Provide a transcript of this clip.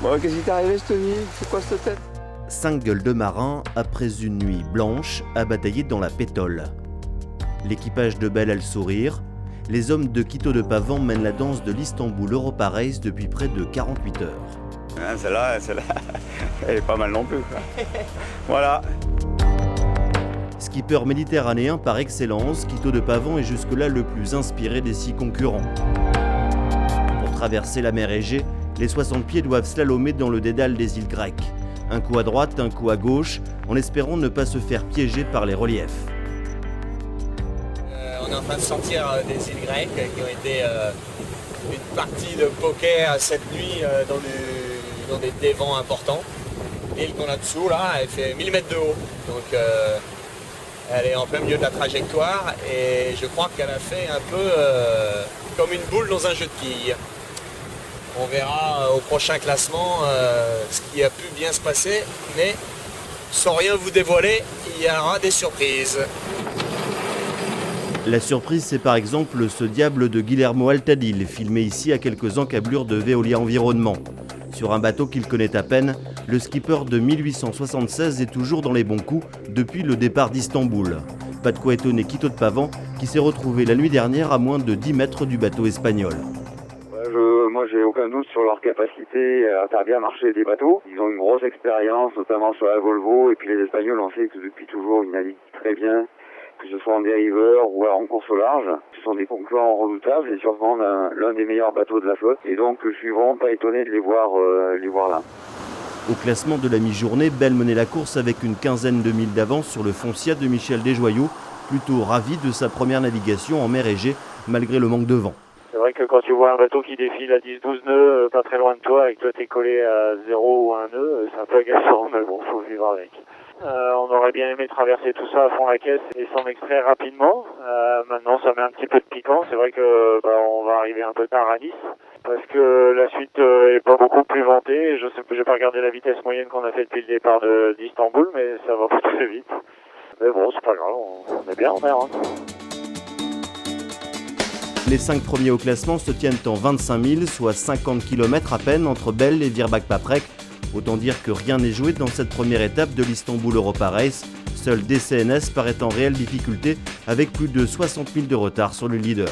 Bon, qu'est-ce qui t'est arrivé cette nuit? C'est quoi cette tête? 5 gueules de marins après une nuit blanche à batailler dans la pétole. L'équipage de Belle a le sourire. Les hommes de Quito de Pavan mènent la danse de l'Istanbul Europa Race depuis près de 48 heures. Hein, celle-là, elle est pas mal non plus, quoi. Voilà. Skipper méditerranéen par excellence, Quito de Pavan est jusque-là le plus inspiré des 6 concurrents. Pour traverser la mer Égée, les 60 pieds doivent slalomer dans le dédale des îles grecques. Un coup à droite, un coup à gauche, en espérant ne pas se faire piéger par les reliefs. On est en train de sortir des îles grecques qui ont été une partie de poker cette nuit dans des vents importants. L'île qu'on a dessous, là, elle fait 1000 mètres de haut. Donc elle est en plein milieu de la trajectoire et je crois qu'elle a fait un peu comme une boule dans un jeu de quilles. On verra au prochain classement ce qui a pu bien se passer, mais sans rien vous dévoiler, il y aura des surprises. La surprise, c'est par exemple ce diable de Guillermo Altadil, filmé ici à quelques encablures de Veolia Environnement. Sur un bateau qu'il connaît à peine, le skipper de 1876 est toujours dans les bons coups depuis le départ d'Istanbul. Pas de quoi étonner Quito de Pavan, qui s'est retrouvé la nuit dernière à moins de 10 mètres du bateau espagnol. Moi, j'ai aucun doute sur leur capacité à faire bien marcher des bateaux. Ils ont une grosse expérience, notamment sur la Volvo. Et puis les Espagnols, on sait que depuis toujours, ils naviguent très bien, que ce soit en dériveur ou en course au large. Ce sont des concurrents redoutables et sûrement l'un des meilleurs bateaux de la flotte. Et donc, je suis vraiment pas étonné de les voir là. Au classement de la mi-journée, Belle menait la course avec une quinzaine de milles d'avance sur le Foncia de Michel Desjoyaux, plutôt ravi de sa première navigation en mer Égée, malgré le manque de vent. C'est vrai que quand tu vois un bateau qui défile à 10-12 nœuds, pas très loin de toi, et que toi t'es collé à 0 ou 1 nœud, c'est un peu agaçant, mais bon, faut vivre avec. On aurait bien aimé traverser tout ça à fond la caisse et s'en extraire rapidement. Maintenant, ça met un petit peu de piquant. C'est vrai que on va arriver un peu tard à Nice, parce que la suite est pas beaucoup plus ventée. J'ai pas regardé la vitesse moyenne qu'on a fait depuis le départ d'Istanbul, mais ça va pas très vite. Mais bon, c'est pas grave, on est bien en mer. Les 5 premiers au classement se tiennent en 25 000, soit 50 km à peine entre Belle et Virbak-Paprec. Autant dire que rien n'est joué dans cette première étape de l'Istanbul Europa Race. Seul DCNS paraît en réelle difficulté avec plus de 60 000 de retard sur le leader.